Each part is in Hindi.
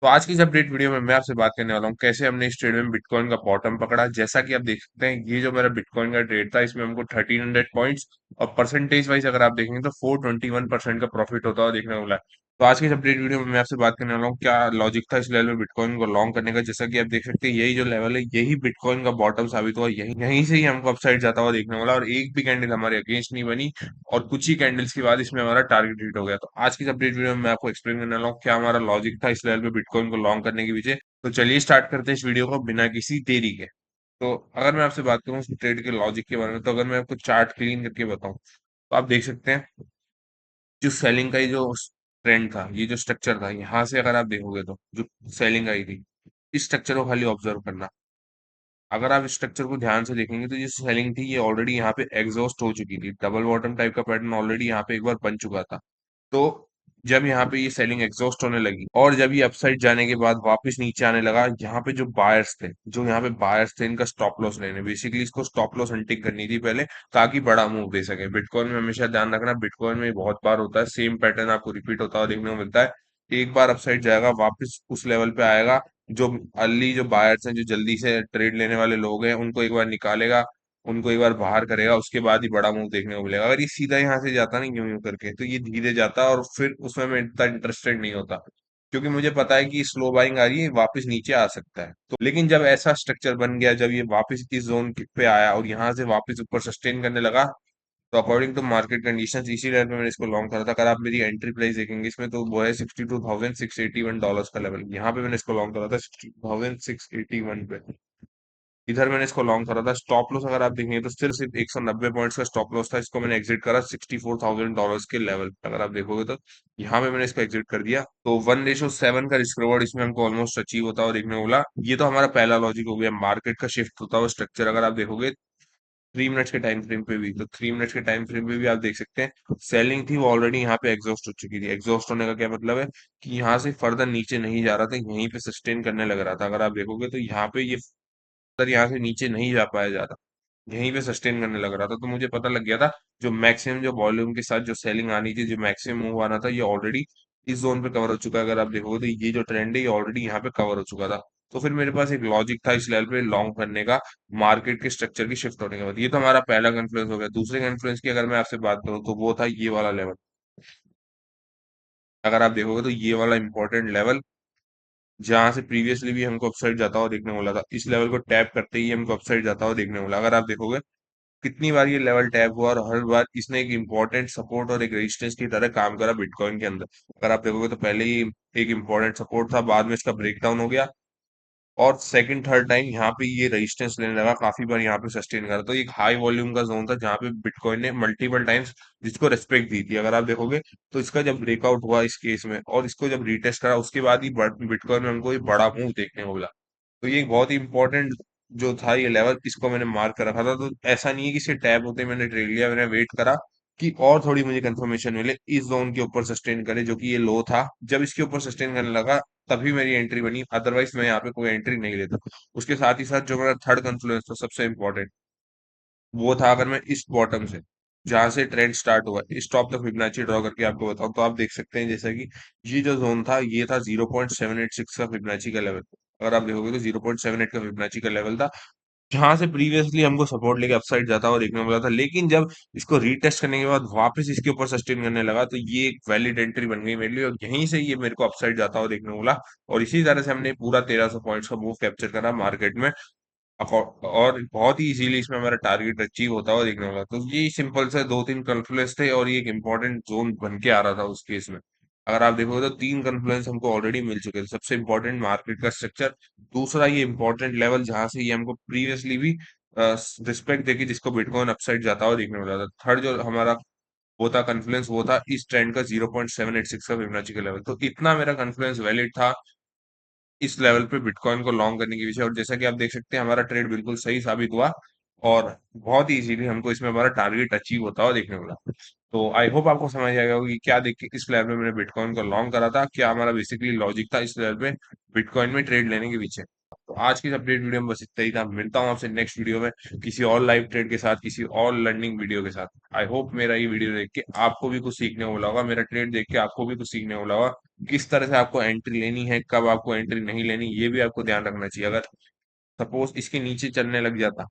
तो आज की इस अपडेट वीडियो में मैं आपसे बात करने वाला हूँ कैसे हमने इस ट्रेड में बिटकॉइन का बॉटम पकड़ा। जैसा कि आप देख सकते हैं, ये जो मेरा बिटकॉइन का ट्रेड था, इसमें हमको 1300 पॉइंट्स और परसेंटेज वाइज अगर आप देखेंगे तो 421% का प्रॉफिट होता हुआ देखने को मिला है। तो आज की इस अपडेट वीडियो में मैं आपसे बात करने वाला हूँ क्या लॉजिक था इस लेवल में बिटकॉइन को लॉन्ग करने का। जैसा कि आप देख सकते हैं, यही जो लेवल है यही बिटकॉइन का बॉटम साबित हुआ, यही यहीं से ही हमको अपसाइड जाता हुआ देखने को मिला और एक भी कैंडल हमारे अगेंस्ट नहीं बनी और कुछ ही कैंडल्स के बाद इसमें हमारा टारगेट हिट हो गया। तो आज की इस अपडेट वीडियो में मैं आपको एक्सप्लेन करने वाला हूँ क्या हमारा लॉजिक था इस लेवल पे बिटकॉइन को लॉन्ग करने के पीछे। तो चलिए स्टार्ट करते हैं इस वीडियो को बिना किसी देरी के। तो अगर मैं आपसे बात करूँ इस ट्रेड के लॉजिक के बारे में, तो अगर मैं आपको चार्ट क्लीन करके बताऊं तो आप देख सकते हैं जो सेलिंग का ये जो ट्रेंड था, ये जो स्ट्रक्चर था, यहाँ से अगर आप देखोगे तो जो सेलिंग आई थी, इस स्ट्रक्चर को खाली ऑब्जर्व करना। अगर आप स्ट्रक्चर को ध्यान से देखेंगे तो ये सेलिंग थी, ये ऑलरेडी यहाँ पे एग्जॉस्ट हो चुकी थी, डबल बॉटम टाइप का पैटर्न ऑलरेडी यहाँ पे एक बार बन चुका था। तो जब यहाँ पे ये सेलिंग एग्जॉस्ट होने लगी और जब ये अपसाइड जाने के बाद वापस नीचे आने लगा, यहाँ पे जो बायर्स थे, जो यहाँ पे बायर्स थे, इनका स्टॉप लॉस लेने, बेसिकली इसको स्टॉप लॉस हंटिंग करनी थी पहले, ताकि बड़ा मूव दे सके। बिटकॉइन में हमेशा ध्यान रखना, बिटकॉइन में बहुत बार होता है सेम पैटर्न आपको रिपीट होता हुआ देखने को मिलता है। एक बार अपसाइड जाएगा, वापस उस लेवल पे आएगा, जो अर्ली जो बायर्स हैं, जो जल्दी से ट्रेड लेने वाले लोग हैं, उनको एक बार निकालेगा, उनको एक बार बाहर करेगा, उसके बाद ही बड़ा मूव देखने को मिलेगा। अगर ये सीधा यहाँ से जाता नहीं यूं यूं करके, तो ये धीरे जाता और फिर उसमें मैं इतना इंटरेस्टेड नहीं होता, क्योंकि मुझे पता है कि स्लो बाइंग आ रही है, वापस नीचे आ सकता है। तो लेकिन जब ऐसा स्ट्रक्चर बन गया, जब ये वापस इस जोन पे आया और यहाँ से वापस ऊपर सस्टेन करने लगा, तो अकॉर्डिंग टू मार्केट कंडीशंस इसी लेवल पे मैंने इसको लॉन्ग करा था। अगर आप मेरी एंट्री प्राइस देखेंगे इसमें, तो वो है $62,681 का लेवल। यहाँ पे मैंने इसको लॉन्ग करा था 62,681 पे। इधर मैंने इसको लॉन्ग करा था। स्टॉप लॉस अगर आप देखेंगे तो सिर्फ 190 पॉइंट्स का स्टॉप लॉस था, इसको मैंने एग्जिट करा $64,000 के लेवल पे। अगर आप देखोगे तो यहाँ पे मैंने इसको एग्जिट कर दिया। तो 1:7 का रिस्क रिवॉर्ड इसमें हमको ऑलमोस्ट अचीव होता हुआ देखने को मिला। ये तो हमारा पहला लॉजिक हो गया, मार्केट का शिफ्ट होता हुआ स्ट्रक्चर। अगर आप देखोगे 3 मिनट्स के टाइम फ्रेम पे भी, तो 3 मिनट्स के टाइम फ्रेम पे भी आप देख सकते हैं सेलिंग थी, वो ऑलरेडी यहाँ पे एग्जॉस्ट हो चुकी थी। एग्जॉस्ट होने का क्या मतलब है कि यहाँ से फर्दर नीचे नहीं जा रहा था, यहीं पे सस्टेन करने लग रहा था। अगर आप देखोगे तो यहाँ पे ये फर्दर यहाँ से नीचे नहीं जा पाया जा रहा, यहीं पे सस्टेन करने लग रहा था। तो मुझे पता लग गया था जो मैक्सिमम जो वॉल्यूम के साथ जो सेलिंग आनी थी, जो मैक्सिमम मूव आना था, ये ऑलरेडी इस जोन पे कवर हो चुका है। अगर आप देखोगे तो ये जो ट्रेंड है ये ऑलरेडी यहाँ पे कवर हो चुका था। तो फिर मेरे पास एक लॉजिक था इस लेवल पे लॉन्ग करने का, मार्केट के स्ट्रक्चर की शिफ्ट होने के बाद। ये तो हमारा पहला कन्फ्लुएंस हो गया। दूसरे कन्फ्लुएंस की अगर मैं आपसे बात करूँ तो वो था ये वाला लेवल। अगर आप देखोगे तो ये वाला इंपॉर्टेंट लेवल, जहां से प्रीवियसली भी हमको अपसाइड जाता हुआ देखने को मिला था, इस लेवल को टैप करते ही हमको अपसाइड जाता हुआ देखने को मिला। अगर आप देखोगे कितनी बार ये लेवल टैप हुआ और हर बार इसने एक इंपॉर्टेंट सपोर्ट और एक रेजिस्टेंस की तरह काम करा बिटकॉइन के अंदर। अगर आप देखोगे तो पहले ही एक इंपॉर्टेंट सपोर्ट था, बाद में इसका ब्रेकडाउन हो गया और सेकंड थर्ड टाइम यहाँ पे ये रेजिस्टेंस लेने लगा, काफी बार यहाँ पे सस्टेन करा। तो एक हाई वॉल्यूम का जोन था जहाँ पे बिटकॉइन ने मल्टीपल टाइम्स जिसको रेस्पेक्ट दी थी। अगर आप देखोगे तो इसका जब ब्रेकआउट हुआ इस केस में और इसको जब रीटेस्ट करा, उसके बाद ही बिटकॉइन में हमको ये बड़ा मूव देखने को मिला। तो ये एक बहुत ही इंपॉर्टेंट जो था ये लेवल, इसको मैंने मार्क कर रखा था। तो ऐसा नहीं है कि इसके टैब होते ही मैंने ट्रेड लिया, मैंने वेट करा कि और थोड़ी मुझे कंफर्मेशन मिले, इस जोन के ऊपर सस्टेन करे जो कि ये लो था। जब इसके ऊपर सस्टेन करने लगा तभी मेरी एंट्री बनी, अदरवाइज मैं यहाँ पे कोई एंट्री नहीं लेता। उसके साथ ही साथ जो मेरा थर्ड कंफ्लुएंस था सबसे इंपॉर्टेंट, वो था अगर मैं इस बॉटम से जहां से ट्रेंड स्टार्ट हुआ, स्टॉप द फिबोनाची ड्रॉ करके आपको बताऊं, तो आप देख सकते हैं जैसा कि ये जो जोन था ये था 0.786 का फिबोनाची का लेवल। अगर आप देखोगे तो 0.78 का फिबोनाची का लेवल था, जहां से प्रीवियसली हमको सपोर्ट लेके अपसाइड जाता हुआ देखने को मिला था। लेकिन जब इसको रीटेस्ट करने के बाद वापस इसके ऊपर सस्टेन करने लगा, तो ये एक वैलिड एंट्री बन गई मेरे लिए और यहीं से ये मेरे को अपसाइड जाता हुआ देखने को मिला। और इसी तरह से हमने पूरा 1300 पॉइंट्स का मूव कैप्चर करा मार्केट में। और बहुत ही इजीली इसमें हमारा टारगेट अचीव होता हुआ देखने वाला। तो ये सिंपल से दो तीन कन्फ्लुएंस थे और ये एक इंपॉर्टेंट जोन बन के आ रहा था उस केस में। अगर आप देखोगे तो तीन कन्फ्लुएंस हमको ऑलरेडी मिल चुके थे। सबसे इंपॉर्टेंट मार्केट का स्ट्रक्चर, दूसरा ये इंपॉर्टेंट लेवल जहां से ये हमको प्रीवियसली भी रिस्पेक्ट देके जिसको बिटकॉइन अपसाइड जाता हुआ देखने मिला था। थर्ड जो हमारा वो था कन्फ्लुएंस, वो था इस ट्रेंड का 0.786 का फिबोनाची का लेवल। तो इतना मेरा कन्फ्लुएंस वैलिड था इस लेवल पे बिटकॉइन को लॉन्ग करने के पीछे। और जैसा कि आप देख सकते हैं हमारा ट्रेड बिल्कुल सही साबित हुआ और बहुत ही इजीली हमको इसमें हमारा टारगेट अचीव होता हुआ देखने को मिला। तो आई होप आपको समझ आ गया होगा कि क्या देख के इस लेवल पे मैंने बिटकॉइन को लॉन्ग करा था, क्या हमारा बेसिकली लॉजिक था इस लेवल पे बिटकॉइन में ट्रेड लेने के पीछे। तो आज की इस अपडेट वीडियो में बस इतना ही था। मिलता हूँ आपसे नेक्स्ट वीडियो में किसी और लाइव ट्रेड के साथ, किसी और लर्निंग वीडियो के साथ। आई होप मेरा ये वीडियो देख के आपको भी कुछ सीखने को मिला होगा, मेरा ट्रेड देख के आपको भी कुछ सीखने को मिला होगा। किस तरह से आपको एंट्री लेनी है, कब आपको एंट्री नहीं लेनी, ये भी आपको ध्यान रखना चाहिए। अगर सपोज इसके नीचे चलने लग जाता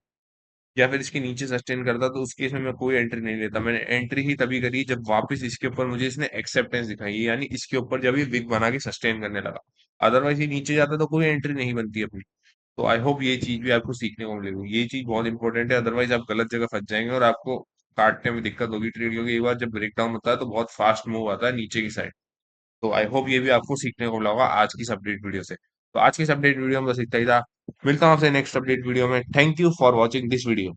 या फिर इसके नीचे सस्टेन करता, तो उस केस में मैं कोई एंट्री नहीं लेता। मैंने एंट्री ही तभी करी जब वापस इसके ऊपर मुझे इसने एक्सेप्टेंस दिखाई, यानी इसके ऊपर जब ये विग बना के सस्टेन करने लगा। अदरवाइज ये नीचे जाता तो कोई एंट्री नहीं बनती अपनी। तो आई होप ये चीज भी आपको सीखने को मिलेगी, ये चीज बहुत इंपॉर्टेंट है, अदरवाइज आप गलत जगह फंस जाएंगे और आपको काटने में दिक्कत होगी ट्रेड, क्योंकि एक बार जब ब्रेक डाउन होता है तो बहुत फास्ट मूव आता है नीचे की साइड। तो आई होप ये भी आपको सीखने को मिला होगा आज की इस अपडेट वीडियो से। तो आज की इस अपडेट वीडियो में बस इतना ही था। मिलता हूँ आपसे नेक्स्ट अपडेट वीडियो में। Thank you for watching this video.